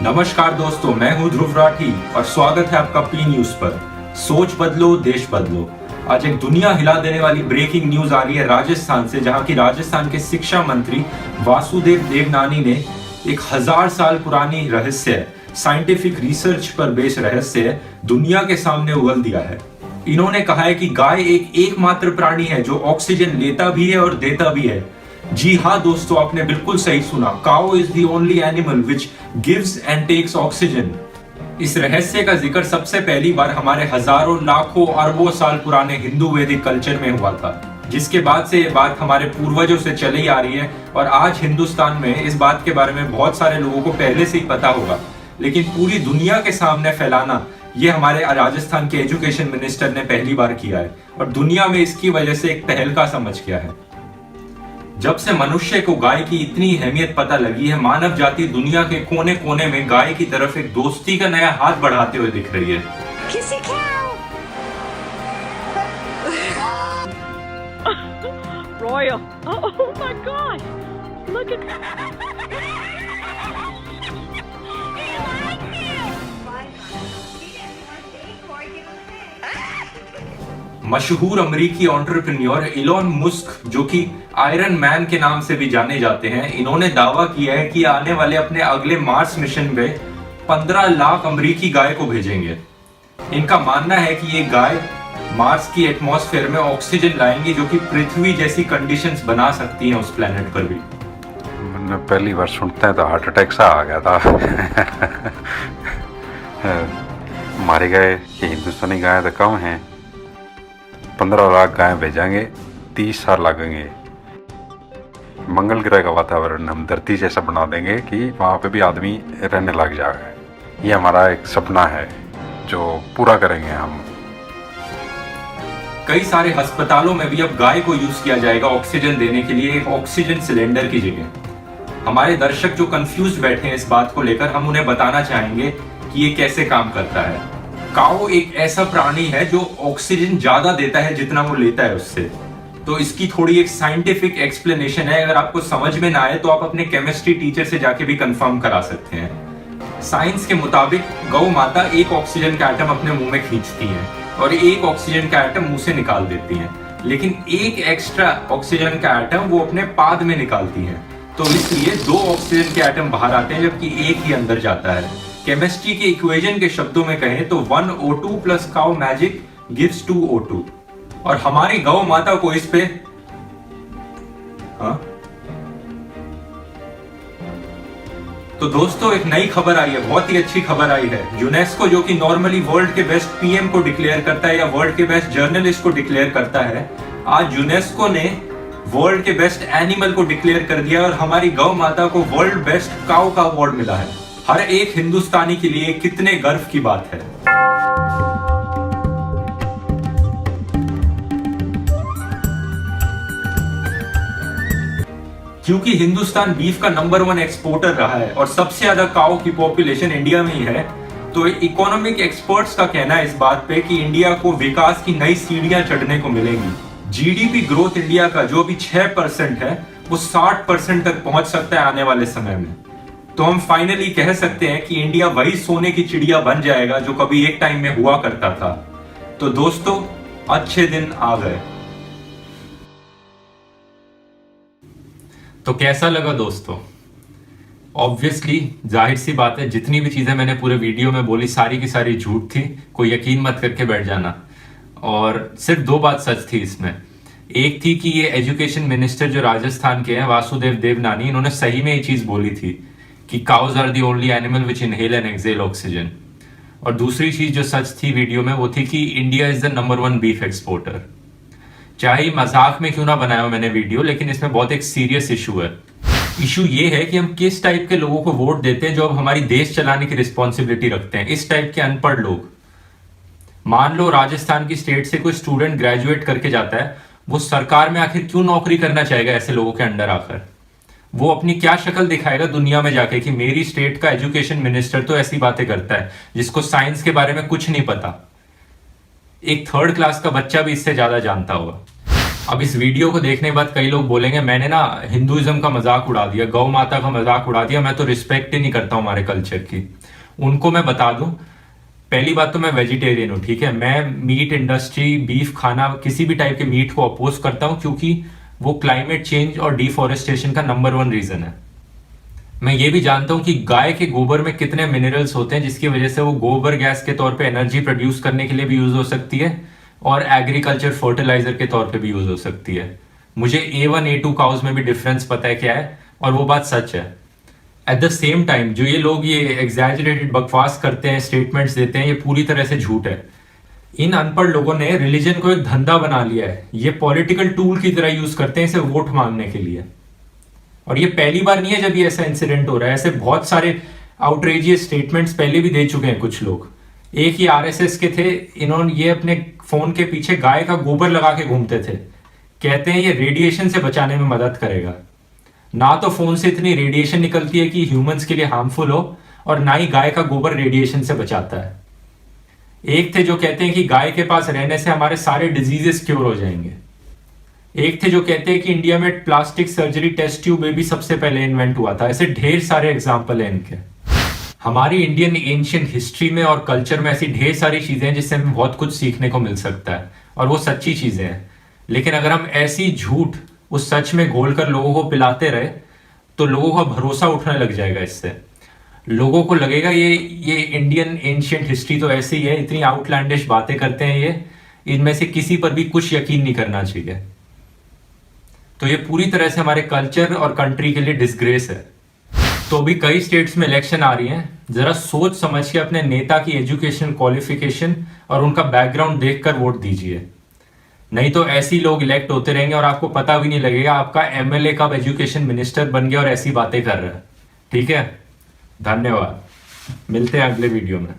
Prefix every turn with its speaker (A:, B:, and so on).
A: नमस्कार दोस्तों, मैं हूं ध्रुव राठी और स्वागत है आपका पी न्यूज पर। सोच बदलो, देश बदलो। आज एक दुनिया हिला देने वाली ब्रेकिंग न्यूज आ रही है राजस्थान से, जहां की राजस्थान के शिक्षा मंत्री वासुदेव देवनानी ने एक 1000 साल पुरानी रहस्य, साइंटिफिक रिसर्च पर बेस्ड रहस्य दुनिया के सामने उगल दिया है। इन्होंने कहा है कि गाय एक एकमात्र प्राणी है जो ऑक्सीजन लेता भी है और देता भी है। जी हाँ दोस्तों, आपने बिल्कुल सही सुना। Cow is the only animal which gives and takes oxygen. इस रहस्य का जिक्र सबसे पहली बार हमारे हजारों, लाखों, अरबों साल पुराने हिंदू वैदिक कल्चर में हुआ था, जिसके बाद से ये बात हमारे पूर्वजों से चली आ रही है। और आज हिंदुस्तान में इस बात के बारे में बहुत सारे लोगों को पहले से ही पता होगा, लेकिन पूरी दुनिया के सामने फैलाना ये हमारे राजस्थान के एजुकेशन मिनिस्टर ने पहली बार किया है और दुनिया में इसकी वजह से एक तहलका समझ गया है। जब से मनुष्य को गाय की इतनी अहमियत पता लगी है, मानव जाति दुनिया के कोने कोने में गाय की तरफ एक दोस्ती का नया हाथ बढ़ाते हुए दिख रही है।
B: Kissy cow!
C: Royal. Oh my gosh! Look at
A: मशहूर अमेरिकी एंटरप्रेन्योर इलॉन मस्क, जो कि आयरन मैन के नाम से भी जाने जाते हैं, इन्होंने दावा किया है कि आने वाले अपने अगले मार्स मिशन में 15 लाख अमेरिकी गाय को भेजेंगे। इनका मानना है कि ये गाय मार्स की एटमॉस्फेयर में ऑक्सीजन लाएंगी, जो कि पृथ्वी जैसी कंडीशंस बना सकती हैं उस प्लेनेट पर भी।
D: मैंने पहली बार सुनते हैं तो हार्ट अटैक सा आ गया था। हमारी गाय ये हिंदुस्तानी गाय तो कम है, 15 लाख गाय भेजेंगे, 30 साल लगेंगे। मंगल ग्रह का वातावरण हम धरती जैसा बना देंगे कि वहाँ पे भी आदमी रहने लग जाएगा। ये हमारा एक सपना है जो पूरा करेंगे हम।
A: कई सारे अस्पतालों में भी अब गाय को यूज किया जाएगा ऑक्सीजन देने के लिए, एक ऑक्सीजन सिलेंडर की जगह। हमारे दर्शक जो कंफ्यूज बैठे हैं इस बात को लेकर, हम उन्हें बताना चाहेंगे कि ये कैसे काम करता है। काऊ एक ऐसा प्राणी है जो ऑक्सीजन ज्यादा देता है जितना वो लेता है उससे। तो इसकी थोड़ी एक साइंटिफिक एक्सप्लेनेशन है। अगर आपको समझ में ना आए तो आप अपने केमिस्ट्री टीचर से जाके भी कंफर्म करा सकते हैं। साइंस के मुताबिक गौ माता एक ऑक्सीजन का एटम अपने मुंह में खींचती है और एक ऑक्सीजन का एटम मुंह से निकाल देती है, लेकिन एक एक्स्ट्रा ऑक्सीजन का एटम वो अपने पाद में निकालती है। तो इसलिए 2 ऑक्सीजन के एटम बाहर आते हैं जबकि एक ही अंदर जाता है। केमिस्ट्री के इक्वेशन के शब्दों में कहें तो 1 O2 plus cow magic gives 2 O2। और हमारी गौ माता को इस पे तो दोस्तों एक नई खबर आई है, बहुत ही अच्छी खबर आई है। यूनेस्को, जो कि नॉर्मली वर्ल्ड के बेस्ट पीएम को डिक्लेयर करता है या वर्ल्ड के बेस्ट जर्नलिस्ट को डिक्लेयर करता है, आज यूनेस्को ने वर्ल्ड के बेस्ट एनिमल को डिक्लेयर कर दिया और हमारी गौ माता को वर्ल्ड बेस्ट काउ का अवार्ड मिला है। हर एक हिंदुस्तानी के लिए कितने गर्व की बात है। क्योंकि हिंदुस्तान बीफ का नंबर 1 एक्सपोर्टर रहा है और सबसे ज्यादा काऊ की पॉपुलेशन इंडिया में ही है, तो इकोनॉमिक एक्सपर्ट्स का कहना है इस बात पे कि इंडिया को विकास की नई सीढ़ियां चढ़ने को मिलेंगी। जीडीपी ग्रोथ इंडिया का जो अभी 6% है वो 60% तक पहुंच सकता है आने वाले समय में। तो हम फाइनली कह सकते हैं कि इंडिया वही सोने की चिड़िया बन जाएगा जो कभी एक टाइम में हुआ करता था। तो दोस्तों, अच्छे दिन आ गए। तो कैसा लगा दोस्तों? ऑब्वियसली जाहिर सी बात है, जितनी भी चीजें मैंने पूरे वीडियो में बोली सारी की सारी झूठ थी, कोई यकीन मत करके बैठ जाना। और सिर्फ 2 बात सच थी इसमें। एक थी कि ये एजुकेशन मिनिस्टर जो राजस्थान के हैं, वासुदेव देवनानी, इन्होंने सही में ये चीज बोली थी कि cows are the only animal which inhale and exhale oxygen. और दूसरी चीज जो सच थी वीडियो में वो थी कि India is the number 1 beef exporter. चाहे मजाक में क्यों ना बनाया हो मैंने वीडियो, लेकिन इसमें बहुत एक सीरियस इशू है। इशू ये है कि हम किस टाइप के लोगों को वोट देते हैं जो अब हमारी देश चलाने की रिस्पॉन्सिबिलिटी रखते हैं। इस टाइप के अनपढ़ लोग। मान लो राजस्थान की स्टेट से कोई स्टूडेंट ग्रेजुएट करके जाता है, वो सरकार में आखिर क्यों नौकरी करना चाहेगा ऐसे लोगों के अंडर आकर? वो अपनी क्या शक्ल दिखाएगा दुनिया में जाके कि मेरी स्टेट का एजुकेशन मिनिस्टर तो ऐसी बातें करता है जिसको साइंस के बारे में कुछ नहीं पता। एक 3rd क्लास का बच्चा भी इससे ज्यादा जानता होगा। अब इस वीडियो को देखने के बाद कई लोग बोलेंगे मैंने ना हिंदुइज्म का मजाक उड़ा दिया, गौ माता का मजाक उड़ा दिया, मैं तो रिस्पेक्ट ही नहीं करता हूं हमारे कल्चर की। उनको मैं बता दूं, पहली बात तो मैं वेजिटेरियन हूं, ठीक है। मैं मीट इंडस्ट्री, बीफ खाना, किसी भी टाइप के मीट को अपोज करता हूं, क्योंकि वो क्लाइमेट चेंज और डिफॉरेस्टेशन का नंबर 1 रीजन है। मैं ये भी जानता हूं कि गाय के गोबर में कितने मिनरल्स होते हैं, जिसकी वजह से वो गोबर गैस के तौर पे एनर्जी प्रोड्यूस करने के लिए भी यूज हो सकती है और एग्रीकल्चर फर्टिलाइजर के तौर पे भी यूज हो सकती है। मुझे A1 A2 काउज में भी डिफरेंस पता है क्या है, और वो बात सच है। एट द सेम टाइम जो ये लोग ये एग्जैजरेटेड बकवास करते हैं, स्टेटमेंट्स देते हैं, ये पूरी तरह से झूठ है। इन अनपढ़ लोगों ने रिलीजन को एक धंधा बना लिया है, ये पॉलिटिकल टूल की तरह यूज करते हैं इसे वोट मांगने के लिए। और ये पहली बार नहीं है जब ये ऐसा इंसिडेंट हो रहा है, ऐसे बहुत सारे आउटरेजियस स्टेटमेंट्स पहले भी दे चुके हैं कुछ लोग। एक ही RSS के थे, इन्होंने ये अपने फोन के पीछे गाय का गोबर लगा के घूमते थे, कहते हैं ये रेडिएशन से बचाने में मदद करेगा। ना तो फोन से इतनी रेडिएशन निकलती है कि ह्यूमंस के लिए हार्मफुल हो, और ना ही गाय का गोबर रेडिएशन से बचाता है। एक थे जो कहते हैं कि गाय के पास रहने से हमारे सारे डिजीजेस क्योर हो जाएंगे। एक थे जो कहते हैं कि इंडिया में प्लास्टिक सर्जरी टेस्ट ट्यूब में भी सबसे पहले इन्वेंट हुआ था। ऐसे ढेर सारे एग्जाम्पल हैं इनके। हमारी इंडियन एंशिएंट हिस्ट्री में और कल्चर में ऐसी ढेर सारी चीजें हैं जिससे हमें बहुत कुछ सीखने को मिल सकता है, और वो सच्ची चीजें हैं। लेकिन अगर हम ऐसी झूठ उस सच में घोल कर लोगों को पिलाते रहे तो लोगों का भरोसा उठने लग जाएगा। इससे लोगों को लगेगा ये इंडियन एंशिएंट हिस्ट्री तो ऐसी ही है, इतनी आउटलैंडिश बातें करते हैं ये, इनमें से किसी पर भी कुछ यकीन नहीं करना चाहिए। तो ये पूरी तरह से हमारे कल्चर और कंट्री के लिए डिसग्रेस है। तो अभी कई स्टेट्स में इलेक्शन आ रही हैं, जरा सोच समझ के अपने नेता की एजुकेशन क्वालिफिकेशन और उनका बैकग्राउंड देखकर वोट दीजिए। नहीं तो ऐसे ही लोग इलेक्ट होते रहेंगे और आपको पता भी नहीं लगेगा आपका MLA कब एजुकेशन मिनिस्टर बन गया और ऐसी बातें कर रहा है। ठीक है, धन्यवाद, मिलते हैं अगले वीडियो में।